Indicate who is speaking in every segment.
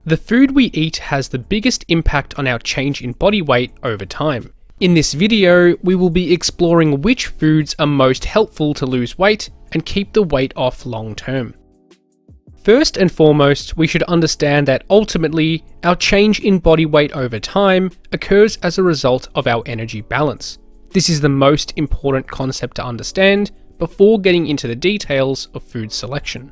Speaker 1: The food we eat has the biggest impact on our change in body weight over time. In this video, we will be exploring which foods are most helpful to lose weight and keep the weight off long term. First and foremost, we should understand that ultimately, our change in body weight over time occurs as a result of our energy balance. This is the most important concept to understand before getting into the details of food selection.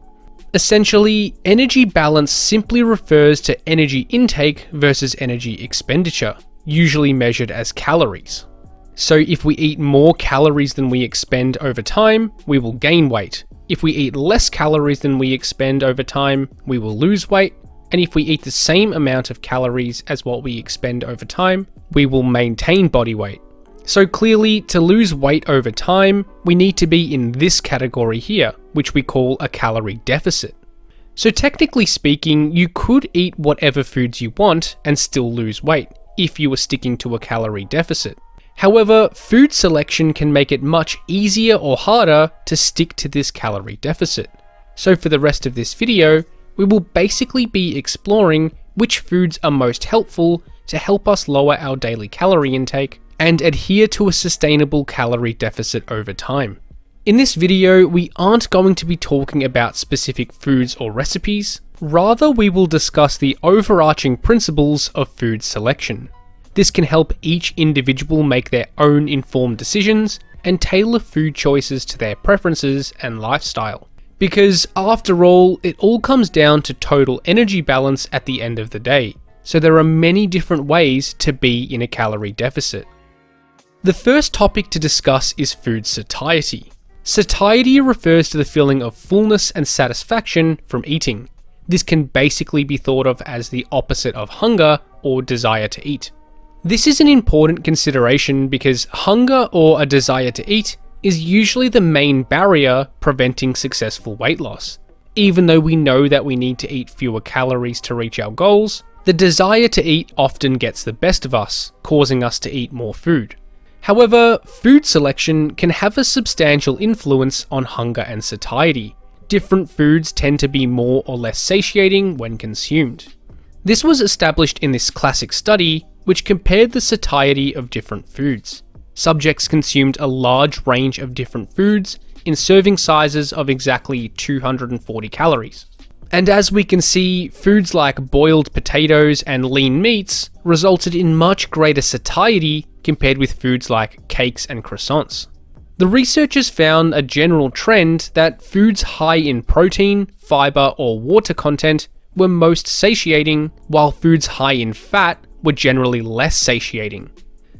Speaker 1: Essentially, energy balance simply refers to energy intake versus energy expenditure, usually measured as calories. So if we eat more calories than we expend over time, we will gain weight. If we eat less calories than we expend over time, we will lose weight. And if we eat the same amount of calories as what we expend over time, we will maintain body weight. So clearly, to lose weight over time, we need to be in this category here, which we call a calorie deficit. So technically speaking, you could eat whatever foods you want and still lose weight, if you were sticking to a calorie deficit. However, food selection can make it much easier or harder to stick to this calorie deficit. So for the rest of this video, we will basically be exploring which foods are most helpful to help us lower our daily calorie intake and adhere to a sustainable calorie deficit over time. In this video, we aren't going to be talking about specific foods or recipes, rather we will discuss the overarching principles of food selection. This can help each individual make their own informed decisions and tailor food choices to their preferences and lifestyle. Because after all, it all comes down to total energy balance at the end of the day, so there are many different ways to be in a calorie deficit. The first topic to discuss is food satiety. Satiety refers to the feeling of fullness and satisfaction from eating. This can basically be thought of as the opposite of hunger or desire to eat. This is an important consideration because hunger or a desire to eat is usually the main barrier preventing successful weight loss. Even though we know that we need to eat fewer calories to reach our goals, the desire to eat often gets the best of us, causing us to eat more food. However, food selection can have a substantial influence on hunger and satiety. Different foods tend to be more or less satiating when consumed. This was established in this classic study, which compared the satiety of different foods. Subjects consumed a large range of different foods in serving sizes of exactly 240 calories. And as we can see, foods like boiled potatoes and lean meats resulted in much greater satiety compared with foods like cakes and croissants. The researchers found a general trend that foods high in protein, fiber, or water content were most satiating, while foods high in fat were generally less satiating.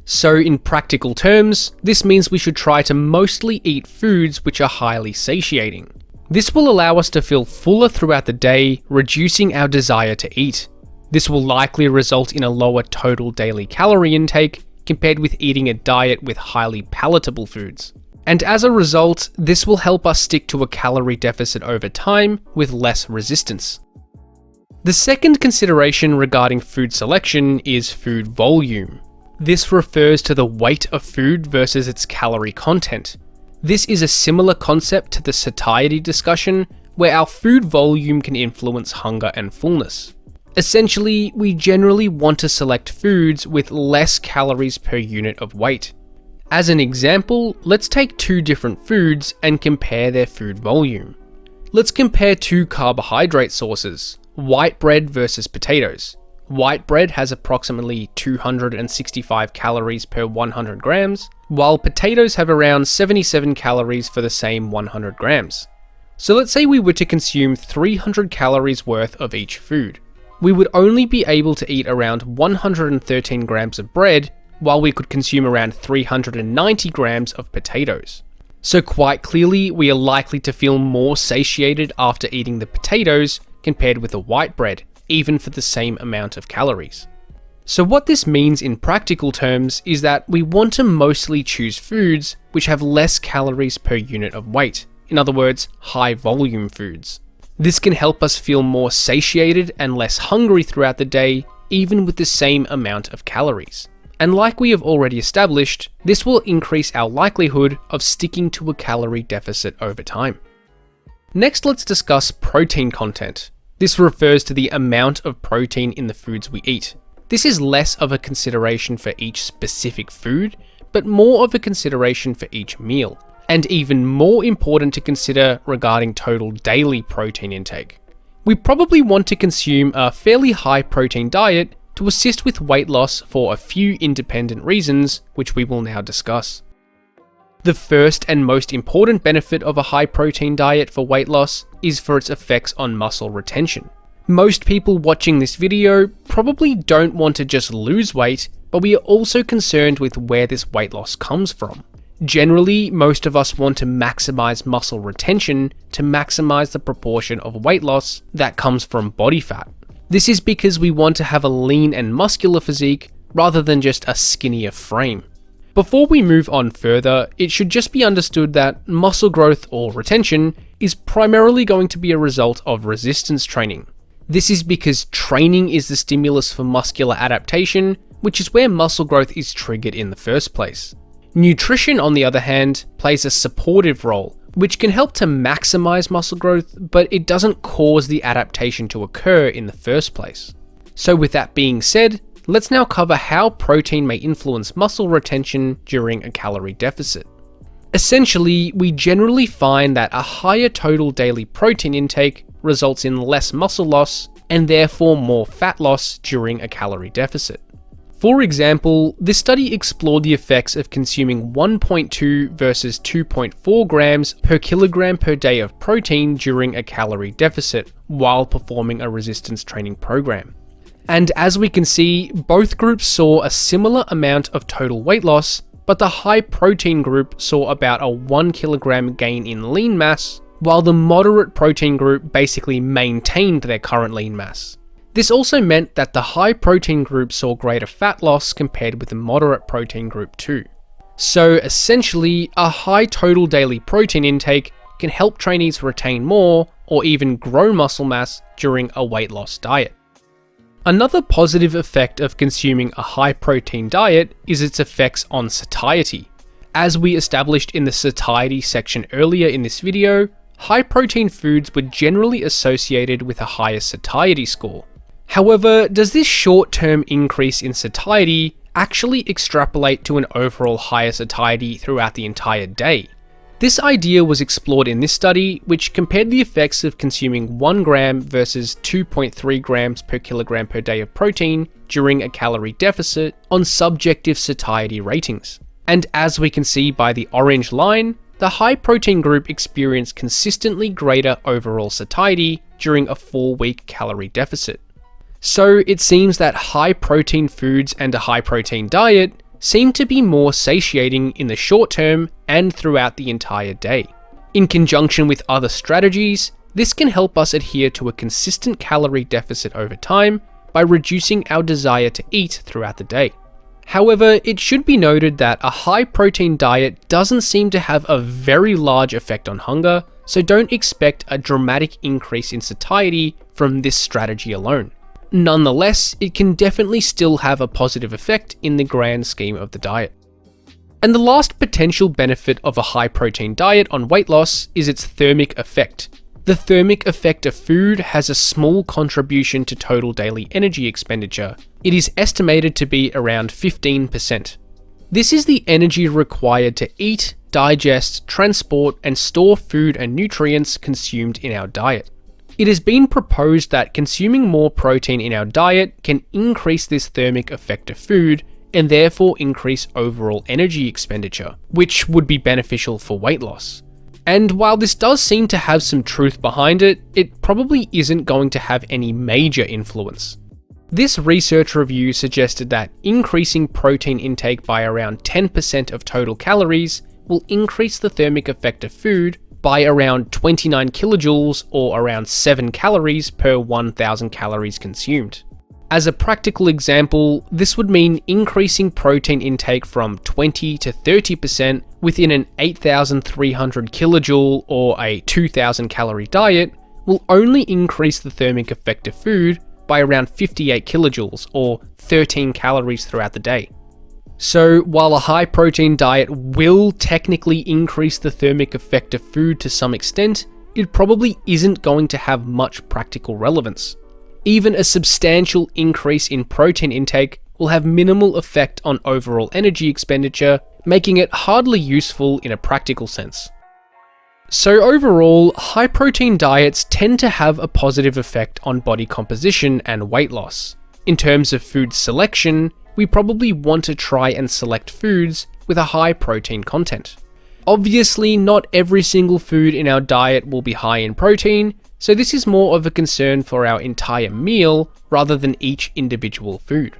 Speaker 1: So in practical terms, this means we should try to mostly eat foods which are highly satiating. This will allow us to feel fuller throughout the day, reducing our desire to eat. This will likely result in a lower total daily calorie intake compared with eating a diet with highly palatable foods. And as a result, this will help us stick to a calorie deficit over time with less resistance. The second consideration regarding food selection is food volume. This refers to the weight of food versus its calorie content. This is a similar concept to the satiety discussion, where our food volume can influence hunger and fullness. Essentially, we generally want to select foods with less calories per unit of weight. As an example, let's take two different foods and compare their food volume. Let's compare two carbohydrate sources, white bread versus potatoes. White bread has approximately 265 calories per 100 grams, while potatoes have around 77 calories for the same 100 grams. So let's say we were to consume 300 calories worth of each food. We would only be able to eat around 113 grams of bread, while we could consume around 390 grams of potatoes. So quite clearly, we are likely to feel more satiated after eating the potatoes compared with the white bread, even for the same amount of calories. So what this means in practical terms is that we want to mostly choose foods which have less calories per unit of weight. In other words, high volume foods. This can help us feel more satiated and less hungry throughout the day, even with the same amount of calories. And like we have already established, this will increase our likelihood of sticking to a calorie deficit over time. Next, let's discuss protein content. This refers to the amount of protein in the foods we eat. This is less of a consideration for each specific food, but more of a consideration for each meal, and even more important to consider regarding total daily protein intake. We probably want to consume a fairly high protein diet to assist with weight loss for a few independent reasons, which we will now discuss. The first and most important benefit of a high protein diet for weight loss is for its effects on muscle retention. Most people watching this video probably don't want to just lose weight, but we are also concerned with where this weight loss comes from. Generally, most of us want to maximize muscle retention to maximize the proportion of weight loss that comes from body fat. This is because we want to have a lean and muscular physique rather than just a skinnier frame. Before we move on further, it should just be understood that muscle growth or retention is primarily going to be a result of resistance training. This is because training is the stimulus for muscular adaptation, which is where muscle growth is triggered in the first place. Nutrition, on the other hand, plays a supportive role, which can help to maximize muscle growth, but it doesn't cause the adaptation to occur in the first place. So with that being said, let's now cover how protein may influence muscle retention during a calorie deficit. Essentially, we generally find that a higher total daily protein intake results in less muscle loss and therefore more fat loss during a calorie deficit. For example, this study explored the effects of consuming 1.2 versus 2.4 grams per kilogram per day of protein during a calorie deficit while performing a resistance training program. And as we can see, both groups saw a similar amount of total weight loss, but the high protein group saw about a 1 kilogram gain in lean mass, while the moderate protein group basically maintained their current lean mass. This also meant that the high protein group saw greater fat loss compared with the moderate protein group too. So essentially, a high total daily protein intake can help trainees retain more or even grow muscle mass during a weight loss diet. Another positive effect of consuming a high protein diet is its effects on satiety. As we established in the satiety section earlier in this video, high protein foods were generally associated with a higher satiety score. However, does this short-term increase in satiety actually extrapolate to an overall higher satiety throughout the entire day? This idea was explored in this study, which compared the effects of consuming 1 gram versus 2.3 grams per kilogram per day of protein during a calorie deficit on subjective satiety ratings. And as we can see by the orange line, the high protein group experienced consistently greater overall satiety during a 4-week calorie deficit. So it seems that high protein foods and a high protein diet seem to be more satiating in the short term and throughout the entire day. In conjunction with other strategies, this can help us adhere to a consistent calorie deficit over time by reducing our desire to eat throughout the day. However, it should be noted that a high protein diet doesn't seem to have a very large effect on hunger, so don't expect a dramatic increase in satiety from this strategy alone. Nonetheless, it can definitely still have a positive effect in the grand scheme of the diet. And the last potential benefit of a high protein diet on weight loss is its thermic effect. The thermic effect of food has a small contribution to total daily energy expenditure. It is estimated to be around 15%. This is the energy required to eat, digest, transport, and store food and nutrients consumed in our diet. It has been proposed that consuming more protein in our diet can increase this thermic effect of food and therefore increase overall energy expenditure, which would be beneficial for weight loss. And while this does seem to have some truth behind it, it probably isn't going to have any major influence. This research review suggested that increasing protein intake by around 10% of total calories will increase the thermic effect of food by around 29 kilojoules or around 7 calories per 1,000 calories consumed. As a practical example, this would mean increasing protein intake from 20 to 30% within an 8,300 kilojoule or a 2,000 calorie diet will only increase the thermic effect of food by around 58 kilojoules or 13 calories throughout the day. So while a high protein diet will technically increase the thermic effect of food to some extent, it probably isn't going to have much practical relevance. Even a substantial increase in protein intake will have minimal effect on overall energy expenditure, making it hardly useful in a practical sense. So overall, high protein diets tend to have a positive effect on body composition and weight loss. In terms of food selection, we probably want to try and select foods with a high protein content. Obviously, not every single food in our diet will be high in protein, so this is more of a concern for our entire meal rather than each individual food.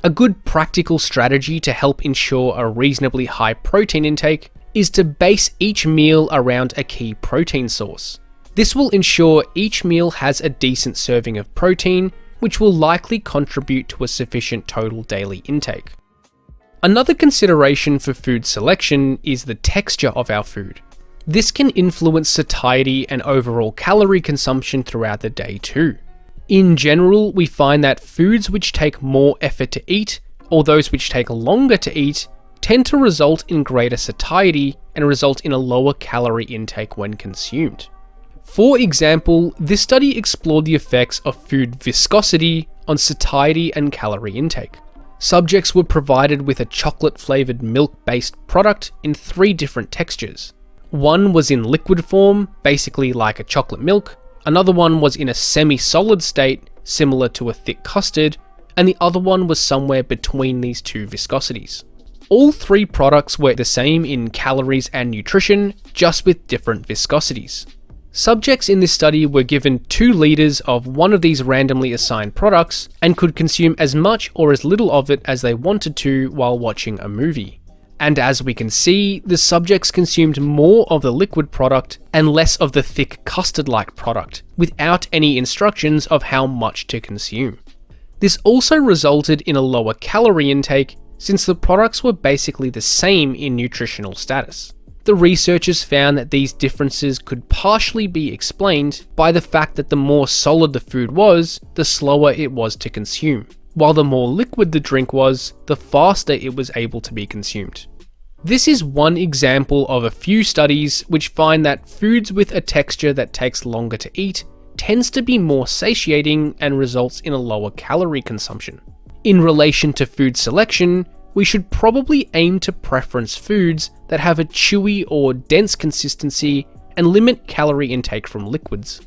Speaker 1: A good practical strategy to help ensure a reasonably high protein intake is to base each meal around a key protein source. This will ensure each meal has a decent serving of protein, which will likely contribute to a sufficient total daily intake. Another consideration for food selection is the texture of our food. This can influence satiety and overall calorie consumption throughout the day too. In general, we find that foods which take more effort to eat, or those which take longer to eat, tend to result in greater satiety and result in a lower calorie intake when consumed. For example, this study explored the effects of food viscosity on satiety and calorie intake. Subjects were provided with a chocolate-flavored milk-based product in 3 different textures. One was in liquid form, basically like a chocolate milk, another one was in a semi-solid state, similar to a thick custard, and the other one was somewhere between these 2 viscosities. All 3 products were the same in calories and nutrition, just with different viscosities. Subjects in this study were given 2 liters of one of these randomly assigned products and could consume as much or as little of it as they wanted to while watching a movie. And as we can see, the subjects consumed more of the liquid product and less of the thick custard-like product, without any instructions of how much to consume. This also resulted in a lower calorie intake, since the products were basically the same in nutritional status. The researchers found that these differences could partially be explained by the fact that the more solid the food was, the slower it was to consume, while the more liquid the drink was, the faster it was able to be consumed. This is one example of a few studies which find that foods with a texture that takes longer to eat tends to be more satiating and results in a lower calorie consumption. In relation to food selection, we should probably aim to preference foods that have a chewy or dense consistency and limit calorie intake from liquids.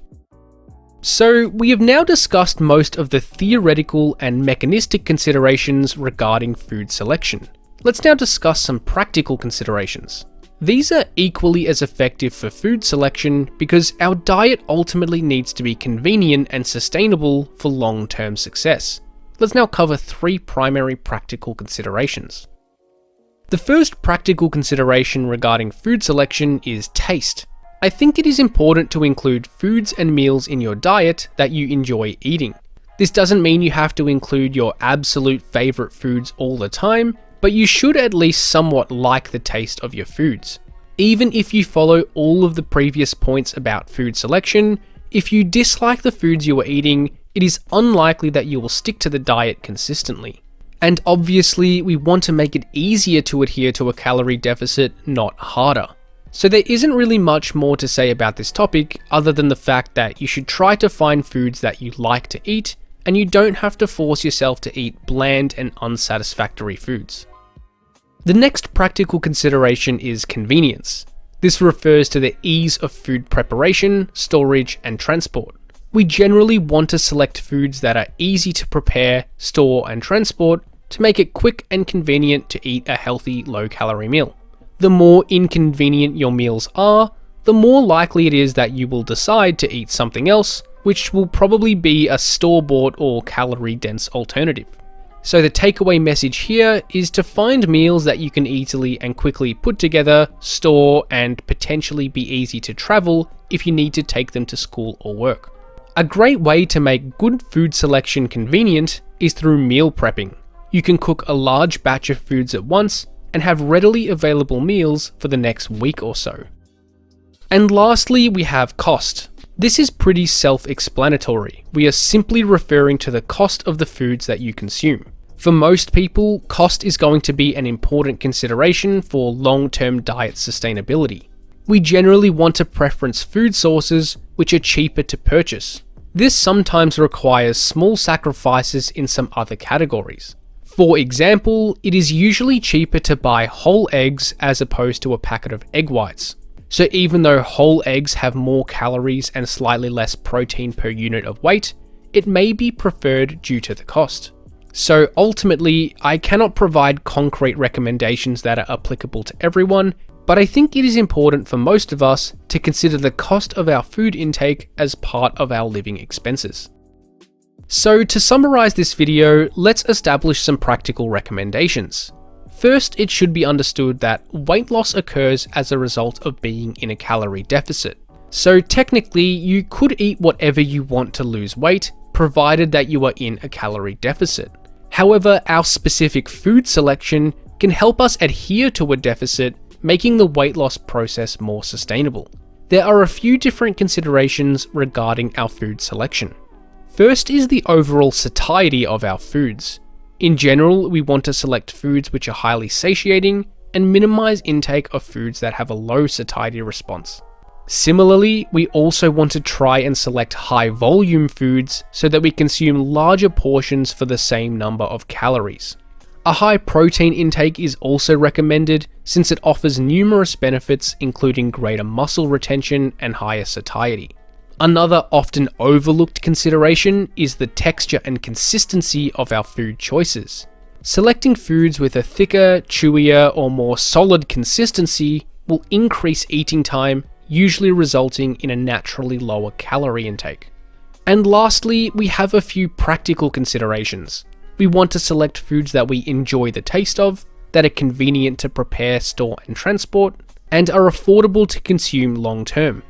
Speaker 1: So, we have now discussed most of the theoretical and mechanistic considerations regarding food selection. Let's now discuss some practical considerations. These are equally as effective for food selection because our diet ultimately needs to be convenient and sustainable for long-term success. Let's now cover 3 primary practical considerations. The first practical consideration regarding food selection is taste. I think it is important to include foods and meals in your diet that you enjoy eating. This doesn't mean you have to include your absolute favorite foods all the time, but you should at least somewhat like the taste of your foods. Even if you follow all of the previous points about food selection, if you dislike the foods you are eating, it is unlikely that you will stick to the diet consistently. And obviously, we want to make it easier to adhere to a calorie deficit, not harder. So there isn't really much more to say about this topic other than the fact that you should try to find foods that you like to eat, and you don't have to force yourself to eat bland and unsatisfactory foods. The next practical consideration is convenience. This refers to the ease of food preparation, storage, and transport. We generally want to select foods that are easy to prepare, store, and transport to make it quick and convenient to eat a healthy, low-calorie meal. The more inconvenient your meals are, the more likely it is that you will decide to eat something else, which will probably be a store-bought or calorie-dense alternative. So the takeaway message here is to find meals that you can easily and quickly put together, store, and potentially be easy to travel if you need to take them to school or work. A great way to make good food selection convenient is through meal prepping. You can cook a large batch of foods at once and have readily available meals for the next week or so. And lastly, we have cost. This is pretty self-explanatory. We are simply referring to the cost of the foods that you consume. For most people, cost is going to be an important consideration for long-term diet sustainability. we generally want to preference food sources which are cheaper to purchase. This sometimes requires small sacrifices in some other categories. For example, it is usually cheaper to buy whole eggs as opposed to a packet of egg whites. So even though whole eggs have more calories and slightly less protein per unit of weight, it may be preferred due to the cost. So ultimately, I cannot provide concrete recommendations that are applicable to everyone, but I think it is important for most of us to consider the cost of our food intake as part of our living expenses. So to summarize this video, let's establish some practical recommendations. First, it should be understood that weight loss occurs as a result of being in a calorie deficit. So technically, you could eat whatever you want to lose weight, provided that you are in a calorie deficit. However, our specific food selection can help us adhere to a deficit, making the weight loss process more sustainable. There are a few different considerations regarding our food selection. First is the overall satiety of our foods. In general, we want to select foods which are highly satiating and minimize intake of foods that have a low satiety response. Similarly, we also want to try and select high volume foods so that we consume larger portions for the same number of calories. A high protein intake is also recommended since it offers numerous benefits including greater muscle retention and higher satiety. Another often overlooked consideration is the texture and consistency of our food choices. Selecting foods with a thicker, chewier, or more solid consistency will increase eating time, usually resulting in a naturally lower calorie intake. And lastly, we have a few practical considerations. We want to select foods that we enjoy the taste of, that are convenient to prepare, store, and transport, and are affordable to consume long term.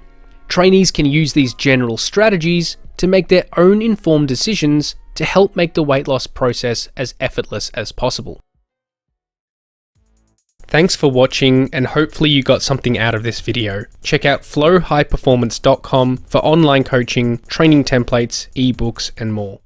Speaker 1: Trainees can use these general strategies to make their own informed decisions to help make the weight loss process as effortless as possible. Thanks for watching, and hopefully you got something out of this video. Check out flowhighperformance.com for online coaching, training templates, ebooks, and more.